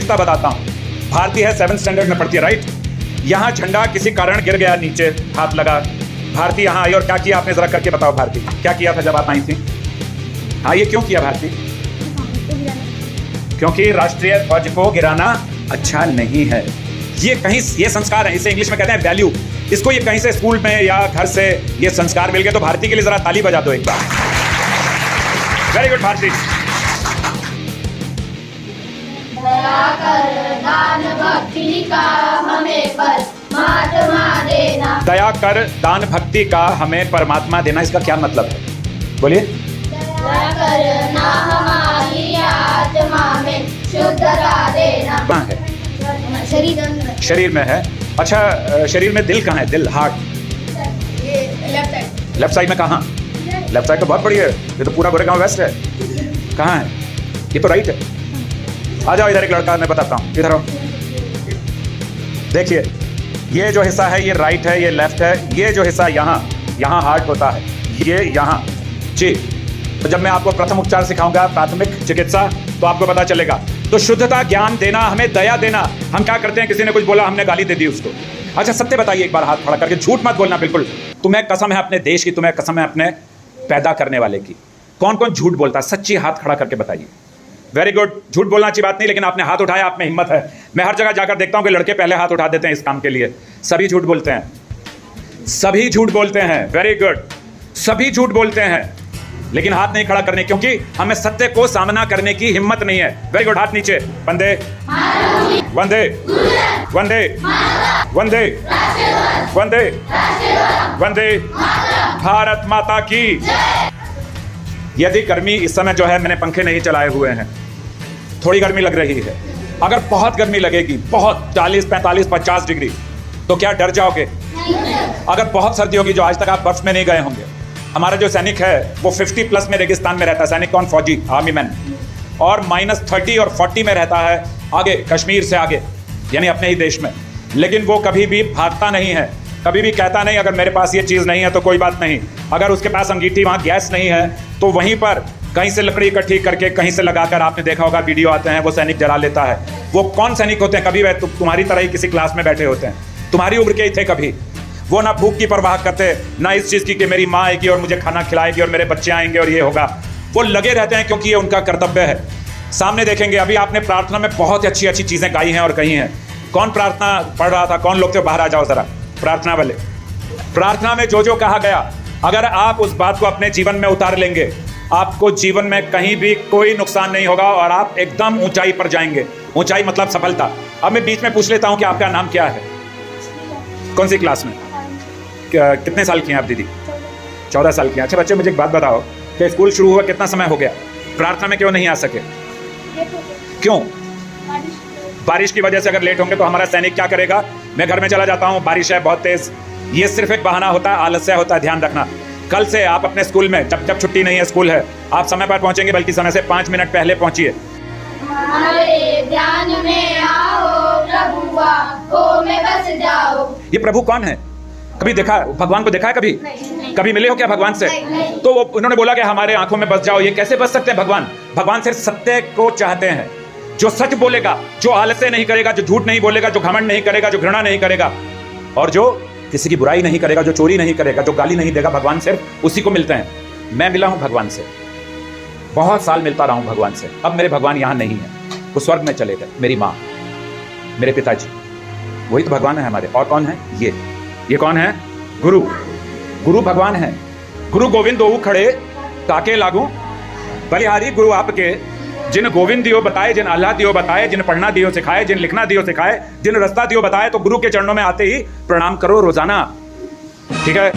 रिश्ता बताता हूँ। भारती है 7th स्टैंडर्ड में पढ़ती है, राइट? यहाँ झंडा किसी कारण गिर गया, नीचे हाथ लगा, भारती यहाँ आई और क्या किया आपने, जरा करके बताओ भारती, क्या किया था जब आप आई थी? हाँ, ये क्यों किया भारती? क्योंकि राष्ट्रीय ध्वज को गिराना अच्छा नहीं है। ये कहीं ये संस्कार है, इसे इंग्लिश में कहते हैं वैल्यू। इसको ये कहीं से स्कूल में या घर से ये संस्कार मिल गए। तो भारती के लिए जरा ताली बजा दो एक बार। Very good Bharti. दया कर दान भक्ति का हमें परमात्मा देना। दया कर दान भक्ति का हमें परमात्मा देना, इसका क्या मतलब है? बोलिए। दया करना हमारी आत्मा में शुद्धता देना। कहाँ है? शरीर में है। अच्छा, शरीर में दिल कहाँ है? दिल, हार्ट लेफ्ट साइड में। कहाँ? लेफ्ट साइड तो बहुत बड़ी है, ये तो पूरा गोरेगांव वेस्ट है। कहाँ है? ये तो राइट है। आ जाओ इधर, एक लड़का मैं बताता हूँ, इधर आओ। देखिए, ये जो हिस्सा है ये राइट है, ये लेफ्ट है। ये जो हिस्सा यहाँ हार्ट होता है, ये यहाँ जी। तो जब मैं आपको प्रथम उपचार सिखाऊंगा, प्राथमिक चिकित्सा, तो आपको पता चलेगा। तो शुद्धता, ज्ञान देना, हमें दया देना। हम क्या करते हैं, किसी ने कुछ बोला, हमने गाली दे दी उसको। अच्छा, सत्य बताइए एक बार, हाथ खड़ा करके, झूठ मत बोलना बिल्कुल। तुम्हें कसम है अपने देश की, तुम्हें कसम है अपने पैदा करने वाले की। कौन कौन झूठ बोलता है? सच्ची हाथ खड़ा करके बताइए। Very good. झूठ बोलना अच्छी बात नहीं, लेकिन आपने हाथ उठाया, आप में हिम्मत है। मैं हर जगह जाकर देखता हूं कि लड़के पहले हाथ उठा देते हैं इस काम के लिए। सभी झूठ बोलते हैं, सभी झूठ बोलते हैं। वेरी गुड, सभी झूठ बोलते हैं, लेकिन हाथ नहीं खड़ा करने, क्योंकि हमें सत्य को सामना करने की हिम्मत नहीं है। वेरी गुड, हाथ नीचे। वंदे वंदे वंदे वंदे वंदे वंदे भारत माता की। यदि गर्मी इस समय जो है, मैंने पंखे नहीं चलाए हुए हैं, थोड़ी गर्मी लग रही है। अगर बहुत गर्मी लगेगी, बहुत 40, 45, 50 डिग्री, तो क्या डर जाओगे? अगर बहुत सर्दी होगी, जो आज तक आप बर्फ में नहीं गए होंगे, हमारा जो सैनिक है वो 50+ में रेगिस्तान में रहता है, सैनिक कौन? फौजी, आर्मी मैन, और -30 और 40 में रहता है आगे, कश्मीर से आगे, यानी अपने ही देश में। लेकिन वो कभी भी भागता नहीं है, कभी भी कहता नहीं अगर मेरे पास ये चीज़ नहीं है तो कोई बात नहीं। अगर उसके पास अंगीठी, वहाँ गैस नहीं है, तो वहीं पर कहीं से लकड़ी इकट्ठी करके, कहीं से लगाकर, आपने देखा होगा वीडियो आते हैं, वो सैनिक जला लेता है। वो कौन सैनिक होते हैं? कभी वह तुम्हारी तरह ही किसी क्लास में बैठे होते हैं, तुम्हारी उम्र के ही थे कभी। वो ना भूख की परवाह करते, ना इस चीज़ की कि मेरी माँ आएगी और मुझे खाना खिलाएगी और मेरे बच्चे आएंगे और ये होगा। वो लगे रहते हैं क्योंकि ये उनका कर्तव्य है। सामने देखेंगे, अभी आपने प्रार्थना में बहुत अच्छी अच्छी चीज़ें गाई हैं और कही हैं। कौन प्रार्थना पढ़ रहा था? कौन लोग थे? बाहर आ जाओ ज़रा, प्रार्थना वाले। प्रार्थना में जो जो कहा गया, अगर आप उस बात को अपने जीवन में उतार लेंगे, आपको जीवन में कहीं भी कोई नुकसान नहीं होगा और आप एकदम ऊंचाई पर जाएंगे। ऊंचाई मतलब सफलता। अब मैं बीच में पूछ लेता हूं कि आपका नाम क्या है? कौन सी क्लास में? कितने साल की हैं आप दीदी? 14 साल की हैं। अच्छा बच्चे, मुझे एक बात बताओ कि स्कूल शुरू हुआ कितना समय हो गया? प्रार्थना में क्यों नहीं आ सके? क्यों? बारिश की वजह से। अगर लेट होंगे तो हमारा सैनिक क्या करेगा? मैं घर में चला जाता हूँ, बारिश है बहुत तेज। ये सिर्फ एक बहाना होता है, आलस्य होता है। ध्यान रखना, कल से आप अपने स्कूल में, जब छुट्टी नहीं है, स्कूल है, आप समय पर पहुंचेंगे, बल्कि समय से 5 मिनट पहले पहुंचिए। हमारे ध्यान में आओ प्रभु, आँखों में बस जाओ। ये प्रभु कौन है? कभी देखा? भगवान को देखा है कभी? कभी मिले हो क्या भगवान से? तो वो उन्होंने बोला कि हमारे आंखों में बस जाओ। ये कैसे बस सकते हैं भगवान? भगवान सिर्फ सत्य को चाहते हैं। जो सच बोलेगा, जो आलस्य नहीं करेगा, जो झूठ नहीं बोलेगा, जो घमंड नहीं करेगा, जो घृणा नहीं करेगा, और जो किसी की बुराई नहीं करेगा, जो चोरी नहीं करेगा, जो गाली नहीं देगा, भगवान सिर्फ उसी को मिलते हैं। मैं मिला हूं भगवान से, बहुत साल मिलता रहा हूं भगवान से। अब मेरे भगवान यहाँ नहीं है, वो स्वर्ग में चले गए। मेरी माँ, मेरे पिताजी, वही तो भगवान है हमारे। और कौन है? ये कौन है? गुरु। गुरु भगवान है। गुरु गोविंद दो खड़े ताके लागू, बलिहारी गुरु आपके, जिन गोविंद दियो बताए, जिन अल्लाह दियो बताए, जिन पढ़ना दियो सिखाए, जिन लिखना दियो सिखाए, जिन रास्ता दियो बताए। तो गुरु के चरणों में आते ही प्रणाम करो रोजाना, ठीक है?